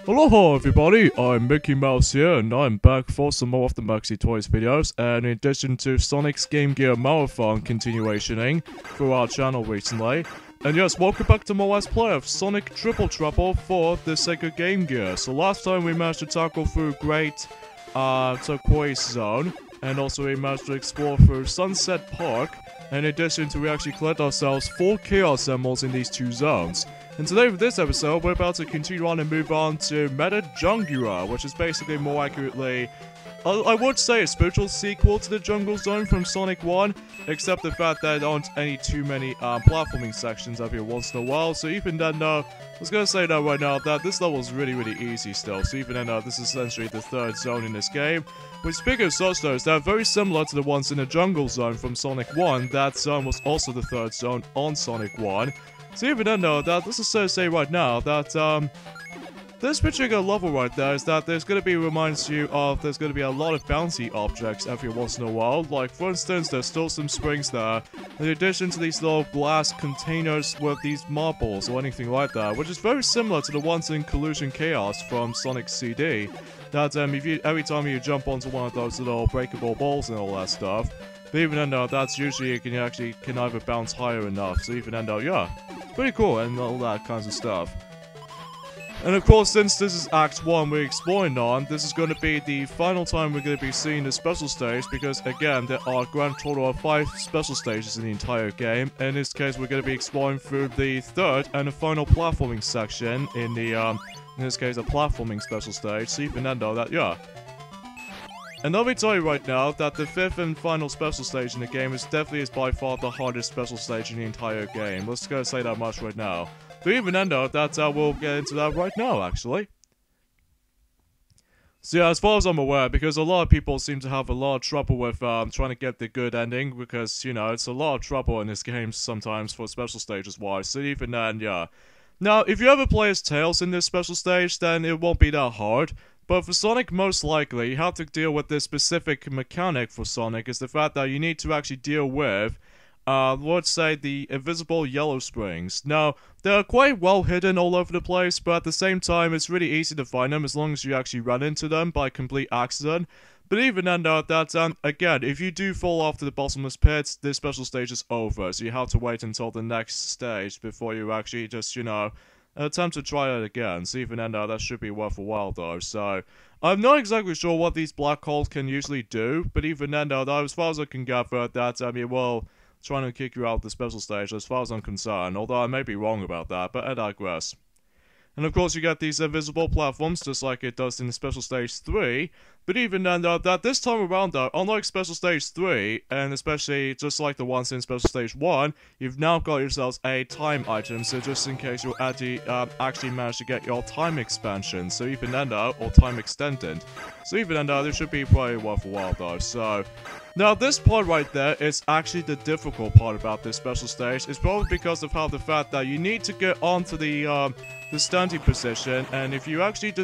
Aloha everybody, I'm Mickey Mouse here, and I'm back for some more of the Maxi Toys videos, and in addition to Sonic's Game Gear Marathon continuationing through our channel recently. And yes, welcome back to more Let's Play of Sonic Triple Trouble for the Sega Game Gear. So last time we managed to tackle through Great Turquoise Zone, and also we managed to explore through Sunset Park. In addition to we actually collect ourselves 4 Chaos Emeralds in these 2 zones. And today with this episode, we're about to continue on and move on to Meta Junglira, which is basically more accurately, I would say a spiritual sequel to the Jungle Zone from Sonic 1, except the fact that there aren't any too many platforming sections every once in a while, so even then, I was gonna say that right now, that this level is really easy still, so even then, this is essentially the 3rd zone in this game. Which, speaking of such though, is they're very similar to the ones in the Jungle Zone from Sonic 1, that zone was also the 3rd zone on Sonic 1. So even then though, that this is to say right now, that this particular level right there is that there's going to be, reminds you of, there's going to be a lot of bouncy objects every once in a while. Like, for instance, there's still some springs there, in addition to these little glass containers with these marbles or anything like that, which is very similar to the ones in Collusion Chaos from Sonic CD. That, every time you jump onto one of those little breakable balls and all that stuff, but even then though, that's usually, you can either bounce higher enough, so even then though, yeah, pretty cool, and all that kinds of stuff. And of course, since this is Act 1 we're exploring on, this is going to be the final time we're going to be seeing the special stage, because again, there are a grand total of 5 special stages in the entire game. In this case, we're going to be exploring through the 3rd and the final platforming section in the, in this case, a platforming special stage, so even then though, that, yeah. And let me tell you right now that the 5th and final special stage in the game is definitely by far the hardest special stage in the entire game. Let's go say that much right now. But even then though, that we'll get into that right now, actually. So yeah, as far as I'm aware, because a lot of people seem to have a lot of trouble with trying to get the good ending, because, you know, it's a lot of trouble in this game sometimes for special stages wise, so even then, yeah. Now, if you ever play as Tails in this special stage, then it won't be that hard. But for Sonic, most likely, you have to deal with this specific mechanic for Sonic, is the fact that you need to actually deal with, let's say, the invisible yellow springs. Now, they're quite well hidden all over the place, but at the same time, it's really easy to find them as long as you actually run into them by complete accident. But even then, though, that, again, if you do fall off to the bottomless pits, this special stage is over, so you have to wait until the next stage before you actually just, you know, attempt to try it again. So even then, that should be worth a while though. So I'm not exactly sure what these black holes can usually do, but even then, though, as far as I can gather, that it will trying to kick you out of the special stage as far as I'm concerned. Although I may be wrong about that, but I digress. And of course you get these invisible platforms just like it does in Special Stage 3, but even then though, that this time around though, unlike Special Stage 3, and especially just like the ones in Special Stage 1, you've now got yourselves a time item, so just in case you actually manage to get your time expansion, so even then though, or time extended. So even then though, this should be probably worth a while though, so... Now, this part right there is actually the difficult part about this special stage. It's probably because of how the fact that you need to get onto the standing position, and if you actually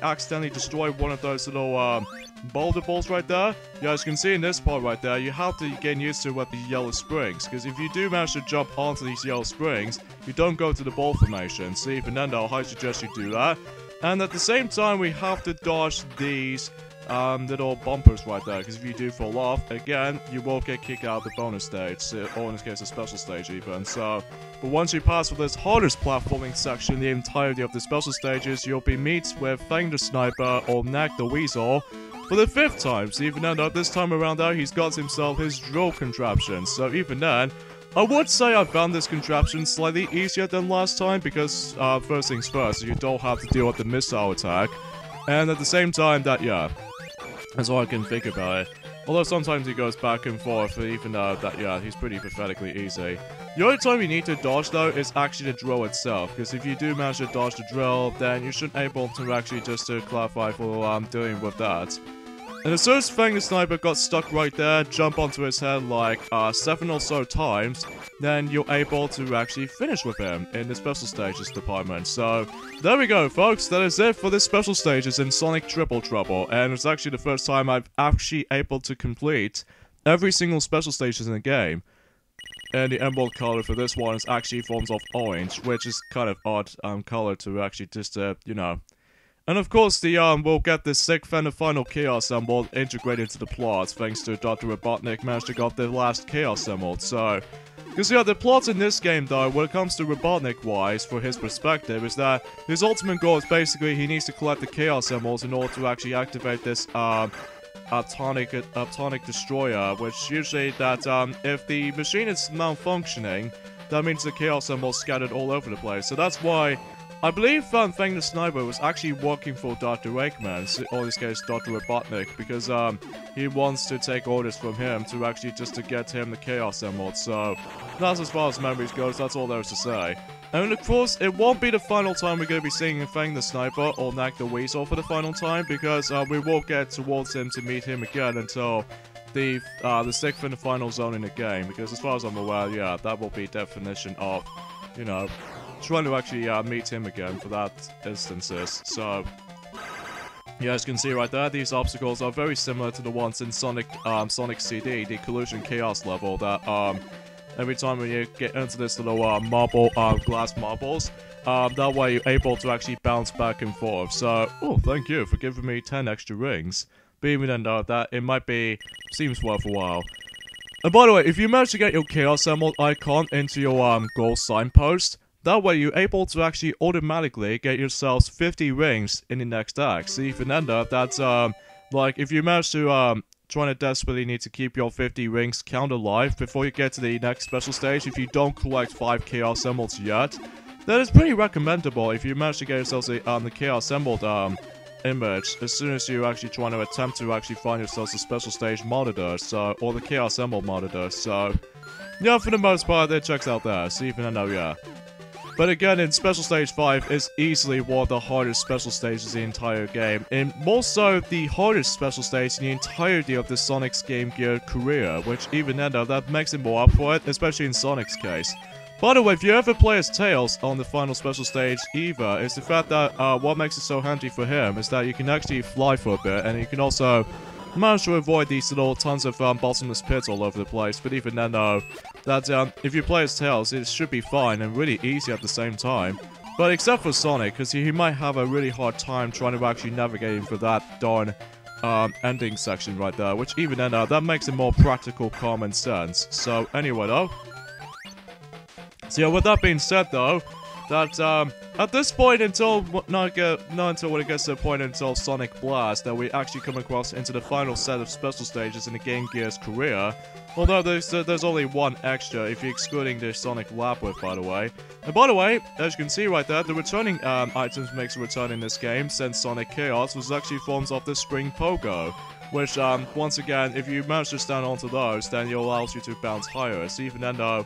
accidentally destroy one of those little boulder balls right there, yeah, as you can see in this part right there, you have to get used to what the yellow springs, because if you do manage to jump onto these yellow springs, you don't go to the ball formation. So even then, I highly suggest you do that. And at the same time, we have to dodge these little bumpers right there, because if you do fall off, again, you will get kicked out of the bonus stage, or in this case, a special stage even, so... But once you pass with this hardest platforming section, the entirety of the special stages, you'll be meet with Fang the Sniper or Knack the Weasel for the 5th time, so even then, this time around though, he's got himself his drill contraption, so even then, I would say I found this contraption slightly easier than last time, because, first things first, you don't have to deal with the missile attack, and at the same time, that, yeah... That's all I can think about it. Although sometimes he goes back and forth, even though that, yeah, he's pretty pathetically easy. The only time you need to dodge, though, is actually the drill itself, because if you do manage to dodge the drill, then you should be able to actually, just to clarify for dealing with that. And as soon as Fang the Sniper got stuck right there, jump onto his head like 7 or so times, then you're able to actually finish with him in the special stages department. So, there we go folks, that is it for the special stages in Sonic Triple Trouble, and it's actually the first time I've actually able to complete every single special stages in the game. And the emerald color for this one is actually forms of orange, which is kind of odd color to actually just, you know, And of course, we'll get this sick final Chaos Emerald integrated into the plot, thanks to Dr. Robotnik managed to get the last Chaos Emerald, so... Because, yeah, the plot in this game, though, when it comes to Robotnik-wise, for his perspective, is that his ultimate goal is basically he needs to collect the Chaos Emeralds in order to actually activate this, Aptonic Destroyer, which usually that, if the machine is malfunctioning, that means the Chaos Emeralds scattered all over the place. So that's why, I believe, Fang the Sniper was actually working for Dr. Eggman, or in this case, Dr. Robotnik, because, he wants to take orders from him to actually just to get him the Chaos Emerald, so that's as far as memories goes, that's all there is to say. And of course, it won't be the final time we're going to be seeing Fang the Sniper or Knack the Weasel for the final time, because we will get towards him to meet him again until the 6th and the final zone in the game, because as far as I'm aware, yeah, that will be definition of, you know, trying to actually meet him again for that instances, so... Yeah, as you can see right there, these obstacles are very similar to the ones in Sonic CD, the Collision Chaos level, that, every time when you get into this little, glass marbles, that way you're able to actually bounce back and forth. So, oh, thank you for giving me 10 extra rings. But even then, though, that it might be, seems worth a while. And by the way, if you manage to get your Chaos Emerald icon into your, goal signpost, that way you're able to actually automatically get yourselves 50 rings in the next act. So even then, that's, like, if you manage to, trying to desperately need to keep your 50 rings count alive before you get to the next special stage, if you don't collect 5 Chaos Emeralds yet, that is pretty recommendable if you manage to get yourselves the Chaos Emerald, image as soon as you're actually trying to attempt to actually find yourselves a special stage monitor, so, or the Chaos Emerald monitor, so, yeah, for the most part, it checks out there, so even then, yeah. But again, in Special Stage 5 is easily one of the hardest special stages in the entire game, and more so the hardest special stage in the entirety of the Sonic's Game Gear career, which even then though, that makes it more up for it, especially in Sonic's case. By the way, if you ever play as Tails on the final special stage either, is the fact that what makes it so handy for him is that you can actually fly for a bit, and you can also manage to avoid these little tons of bottomless pits all over the place, but even then though, that if you play as Tails, it should be fine and really easy at the same time. But except for Sonic, because he might have a really hard time trying to actually navigate for that darn ending section right there, which even then that makes it more practical common sense. So anyway though, so yeah, with that being said though, that at this point until not until when it gets to the point until Sonic Blast that we actually come across into the final set of special stages in the Game Gear's career. Although there's only one extra if you're excluding the Sonic Labyrinth, by the way. And by the way, as you can see right there, the returning items makes a return in this game since Sonic Chaos was actually forms of the Spring Pogo, which once again, if you manage to stand onto those, then it allows you to bounce higher. So even then though,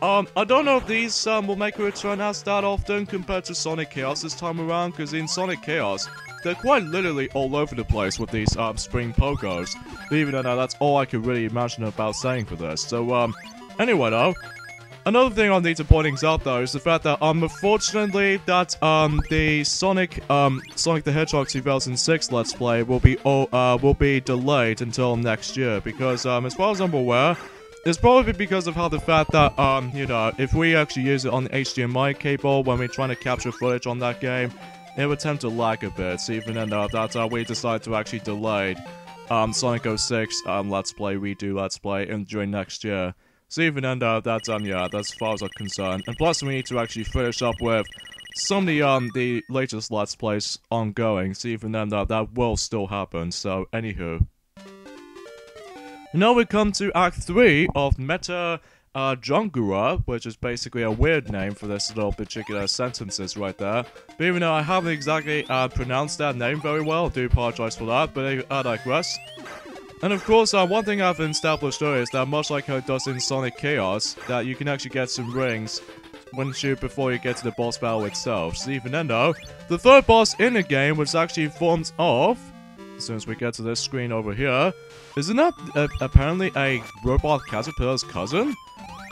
I don't know if these will make a return as that often compared to Sonic Chaos this time around, because in Sonic Chaos, they're quite literally all over the place with these Spring Pogos. But even though that's all I could really imagine about saying for this. So, anyway though, another thing I need to point out though is the fact that unfortunately that the Sonic the Hedgehog 2006 Let's Play will be delayed until next year, because as far as I'm aware, it's probably because of how the fact that, you know, if we actually use it on the HDMI cable when we're trying to capture footage on that game, it would tend to lag a bit. So even then, that we decided to actually delay Sonic 06 Let's Play, Redo Let's Play, during next year. So even then, that's, yeah, that's as far as I'm concerned. And plus, we need to actually finish up with some of the latest Let's Plays ongoing. So even then, that will still happen. So, anywho. Now we come to Act 3 of Meta Junglira, which is basically a weird name for this little particular sentences right there. But even though I haven't exactly pronounced that name very well, I do apologize for that, but I digress. And of course, one thing I've established earlier is that much like how it does in Sonic Chaos, that you can actually get some rings before you get to the boss battle itself. So even then though, the third boss in the game was actually formed of, as soon as we get to this screen over here, isn't that apparently a robot caterpillar's cousin?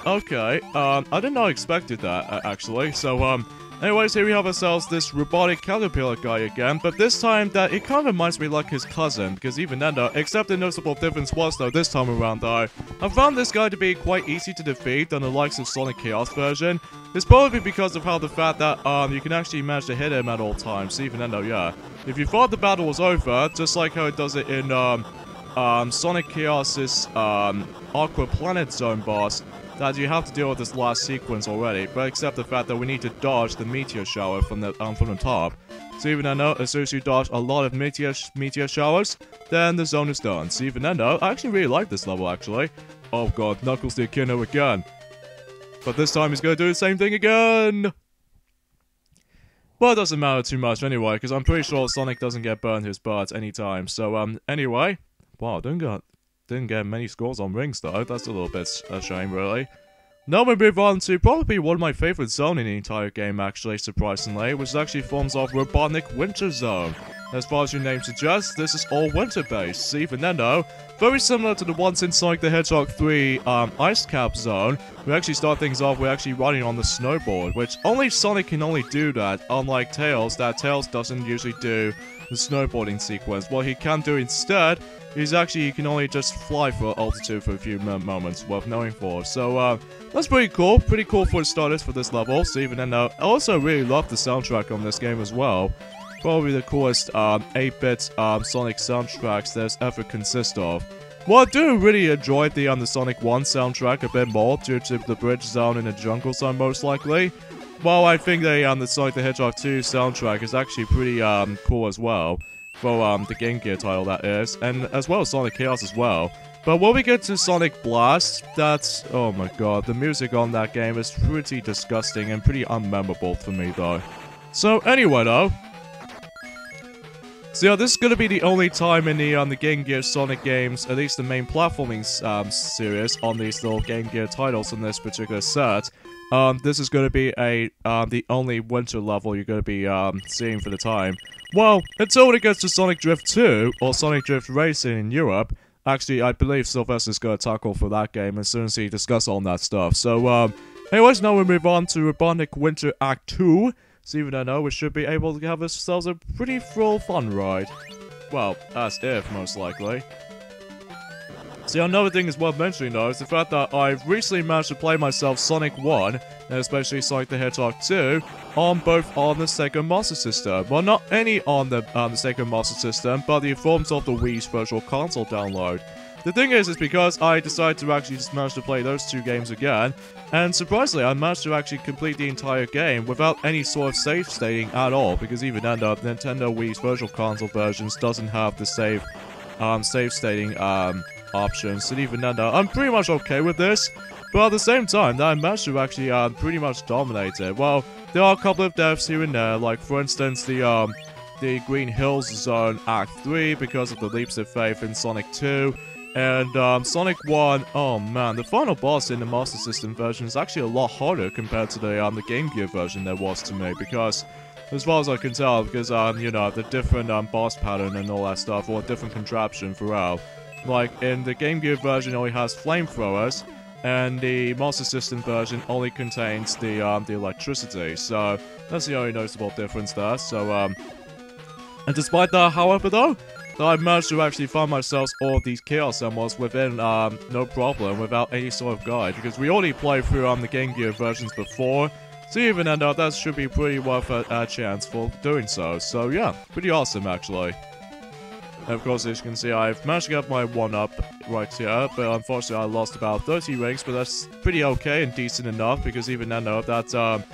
Okay, I did not expect that, actually. So, Anyways, here we have ourselves this robotic caterpillar guy again, but this time that it kind of reminds me like his cousin, because even then though, except the noticeable difference was though this time around though, I found this guy to be quite easy to defeat than the likes of Sonic Chaos version. It's probably because of how the fact that you can actually manage to hit him at all times, even then though, yeah. If you thought the battle was over, just like how it does it in Sonic Chaos's Aqua Planet Zone boss, that you have to deal with this last sequence already, but except the fact that we need to dodge the meteor shower from the top. So even then though, as soon as you dodge a lot of meteor showers, then the zone is done. So even then though, I actually really like this level actually. Oh god, Knuckles the Echidna again. But this time he's gonna do the same thing again! But it doesn't matter too much anyway, because I'm pretty sure Sonic doesn't get burned his butt anytime. So anyway, wow, didn't get many scores on rings though, that's a little bit a shame really. Now we move on to probably one of my favorite zones in the entire game actually, surprisingly, which actually forms of Robotnik Winter Zone. As far as your name suggests, this is all winter based, so even then though, very similar to the ones in Sonic the Hedgehog 3 Ice Cap Zone, we actually start things off with actually riding on the snowboard, which only Sonic can only do that, unlike Tails, that Tails doesn't usually do the snowboarding sequence. What he can do instead is actually he can only just fly for altitude for a few moments, worth knowing for. So that's pretty cool for starters for this level. So even then though, I also really love the soundtrack on this game as well. Probably the coolest 8-bit Sonic soundtracks there's ever consist of. Well, I do really enjoy the Sonic 1 soundtrack a bit more due to the bridge zone and the jungle zone most likely. Well, I think the Sonic the Hedgehog 2 soundtrack is actually pretty cool as well. For the Game Gear title that is, and as well as Sonic Chaos as well. But when we get to Sonic Blast, that's, oh my god, the music on that game is pretty disgusting and pretty unmemorable for me though. So anyway though, so yeah, this is gonna be the only time in the Game Gear Sonic games, at least the main platforming series on these little Game Gear titles in this particular set. This is gonna be the only winter level you're gonna be seeing for the time. Well, until it gets to Sonic Drift 2, or Sonic Drift Racing in Europe. Actually, I believe Sylvester's gonna tackle for that game as soon as he discusses all that stuff. So, anyways, now we move on to Robotnik Winter Act 2. So even I know we should be able to have ourselves a pretty full fun ride. Well, as if, most likely. See, another thing is worth mentioning though is the fact that I've recently managed to play myself Sonic 1, and especially Sonic the Hedgehog 2, on both on the Sega Master System. Well, not any on the Sega Master System, but the forms of the Wii's Virtual Console download. The thing is because I decided to actually just manage to play those two games again, and surprisingly, I managed to actually complete the entire game without any sort of save stating at all, because even then, the Nintendo Wii's Virtual Console versions doesn't have the save stating options, and even then, I'm pretty much okay with this. But at the same time, I managed to actually pretty much dominate it. Well, there are a couple of deaths here and there, like for instance the Green Hills Zone Act 3 because of the leaps of faith in Sonic 2. And Sonic 1, oh man, the final boss in the Master System version is actually a lot harder compared to the Game Gear version there was to me, because as far as I can tell, because you know, the different boss pattern and all that stuff, or different contraption throughout. Like in the Game Gear version, it only has flamethrowers, and the Master System version only contains the electricity. So that's the only noticeable difference there. So and despite that, however, though, I managed to actually find myself all of these Chaos Emeralds within no problem, without any sort of guide, because we already played through the Game Gear versions before. So even then, that should be pretty worth a chance for doing so. So yeah, pretty awesome actually. And of course, as you can see, I've managed to get my 1-up right here, but unfortunately I lost about 30 rings, but that's pretty okay and decent enough, because even then, that,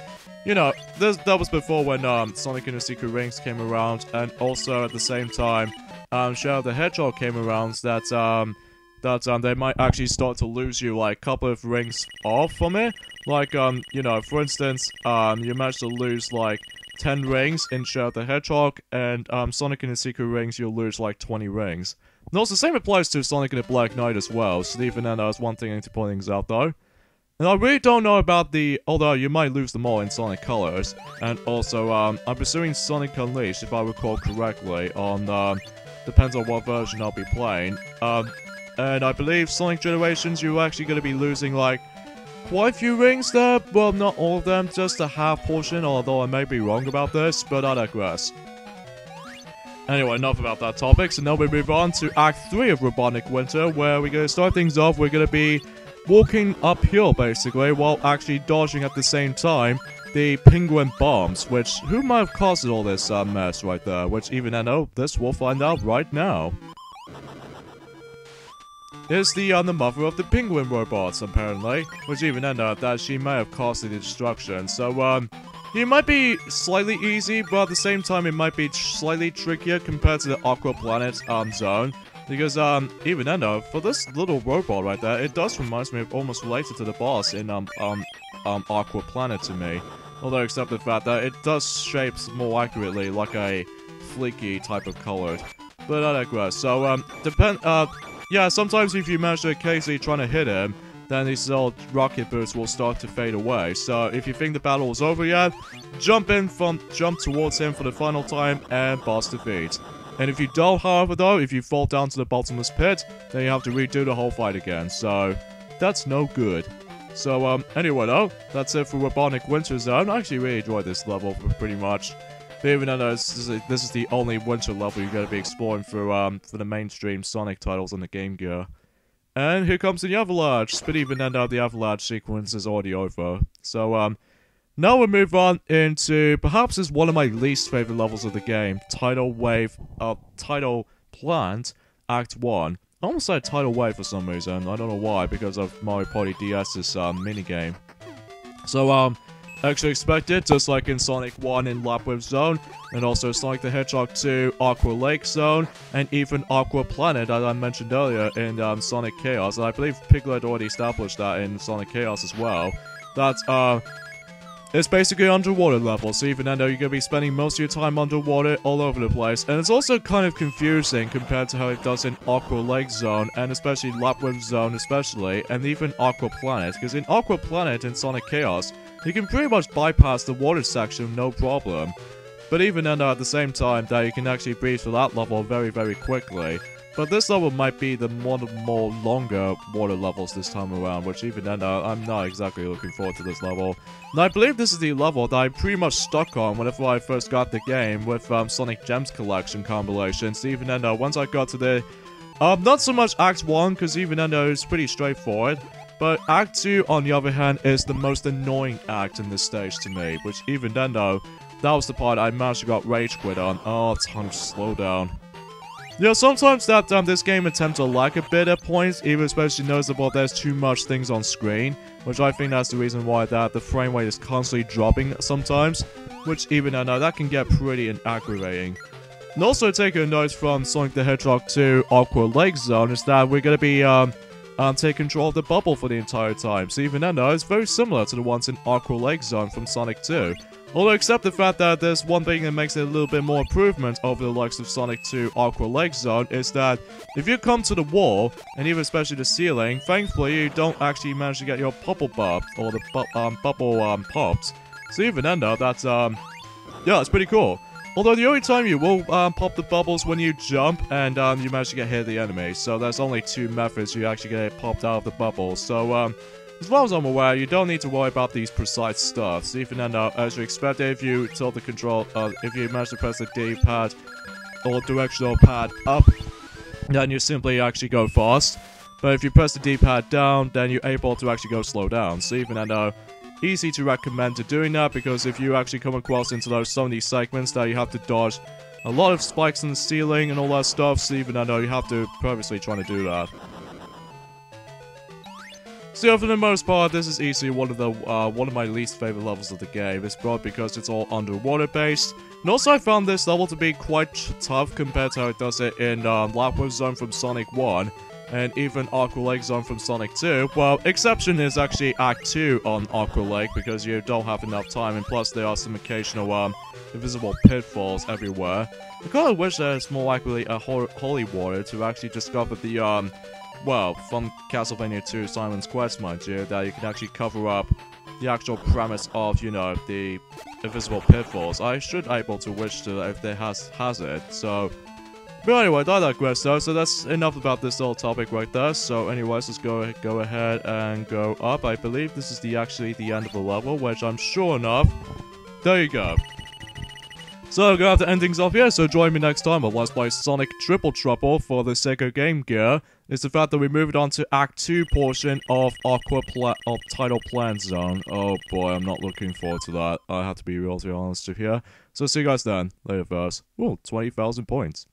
you know, that was before when Sonic and the Secret Rings came around, and also at the same time, Shadow the Hedgehog came around, that they might actually start to lose you, like, a couple of rings off from it. Like, you know, for instance, you managed to lose, like, 10 rings in Shadow the Hedgehog, and Sonic and the Secret Rings, you'll lose like 20 rings. And also, the same applies to Sonic and the Black Knight as well, so even then, that's one thing I need to point things out though. And I really don't know about although you might lose them all in Sonic Colors, and also, I'm pursuing Sonic Unleashed, if I recall correctly, on, depends on what version I'll be playing. And I believe Sonic Generations, you're actually going to be losing like, quite a few rings there. Well, not all of them, just a half portion, although I may be wrong about this, but I digress. Anyway, enough about that topic, so now we move on to Act 3 of Robotnik Winter, where we're going to start things off. We're going to be walking uphill, basically, while actually dodging at the same time the penguin bombs, which, who might have caused all this mess right there, which even I know this we'll find out right now. It's the mother of the penguin robots, apparently, which even I know that she may have caused the destruction, so, it might be slightly easy, but at the same time it might be slightly trickier compared to the Aqua Planet, zone. Because, even then though, for this little robot right there, it does remind me of almost related to the boss in, Aqua Planet to me. Although, except the fact that it does shapes more accurately like a fleeky type of colored. But I digress. So, yeah, sometimes if you manage to occasionally trying to hit him, then these little rocket boots will start to fade away. So if you think the battle is over yet, jump towards him for the final time and boss defeat. And if you don't, however though, if you fall down to the bottomless pit, then you have to redo the whole fight again. So that's no good. So anyway though, that's it for Robotnik Winter Zone. I actually really enjoyed this level pretty much. But even though this is the only winter level you're going to be exploring for the mainstream Sonic titles on the Game Gear. And here comes the avalanche, but even then the avalanche sequence is already over. So, now we'll move on into, perhaps is one of my least favorite levels of the game, Tidal Plant, Act 1. I almost said Tidal Wave for some reason, I don't know why, because of Mario Party DS's, minigame. So, actually expected, just like in Sonic 1 in Lapwave Zone, and also Sonic the Hedgehog 2 Aqua Lake Zone, and even Aqua Planet, as I mentioned earlier, in Sonic Chaos, and I believe Piglet already established that in Sonic Chaos as well. That, it's basically underwater level, so even though you're going to be spending most of your time underwater all over the place, and it's also kind of confusing compared to how it does in Aqua Lake Zone, and especially Lapwave Zone especially, and even Aqua Planet, because in Aqua Planet in Sonic Chaos, you can pretty much bypass the water section no problem. But even then at the same time that you can actually breathe through that level very very quickly. But this level might be the more longer water levels this time around, which even then I'm not exactly looking forward to this level. And I believe this is the level that I pretty much stuck on whenever I first got the game with Sonic Gems Collection combinations. Even then once I got to the... not so much Act 1, because even then it's pretty straightforward. But Act 2, on the other hand, is the most annoying act in this stage to me, which even then though, that was the part I managed to got rage quit on. Oh, time to slow down. Yeah, sometimes that this game attempts to lag a bit at points, even especially noticeable there's too much things on screen, which I think that's the reason why the frame rate is constantly dropping sometimes, which even I know that can get pretty aggravating. And also take a note from Sonic the Hedgehog 2 Aqua Lake Zone is that we're gonna be take control of the bubble for the entire time, so even then though, it's very similar to the ones in Aqua Lake Zone from Sonic 2. Although except the fact that there's one thing that makes it a little bit more improvement over the likes of Sonic 2 Aqua Lake Zone is that if you come to the wall, and even especially the ceiling, thankfully you don't actually manage to get your bubble buff, or the bubble pops. So even then though, that's yeah, it's pretty cool. Although the only time you will pop the bubbles when you jump and you manage to get hit the enemy. So there's only two methods you actually get popped out of the bubbles. So as far as I'm aware, you don't need to worry about these precise stuffs. Even then, as you expected, if you tilt the control, if you manage to press the D-pad or directional pad up, then you simply actually go fast. But if you press the D-pad down, then you're able to actually go slow down. So even then, easy to recommend to doing that, because if you actually come across into some of these segments that you have to dodge a lot of spikes in the ceiling and all that stuff, so even though you have to purposely try to do that. So for the most part, this is easily one of my least favorite levels of the game. It's broad because it's all underwater based. And also I found this level to be quite tough compared to how it does it in Lapwave Zone from Sonic 1. And even Aqua Lake Zone from Sonic 2. Well, exception is actually Act 2 on Aqua Lake, because you don't have enough time, and plus there are some occasional invisible pitfalls everywhere. I kind of wish there's more likely a holy water to actually discover the well, from Castlevania 2 Simon's Quest, mind you, that you can actually cover up the actual premise of, you know, the invisible pitfalls. I should able to wish to if there has it, so... But anyway, I digress though, so that's enough about this little topic right there. So anyways, let's go ahead and go up. I believe this is actually the end of the level, which I'm sure enough. There you go. So, we're gonna have to end things off here, so join me next time on Let's Play Sonic Triple Trouble for the Sega Game Gear. It's the fact that we moved on to Act 2 portion of Tidal Plant Zone. Oh boy, I'm not looking forward to that. I have to be real honest here. So see you guys then. Later first. Ooh, 20,000 points.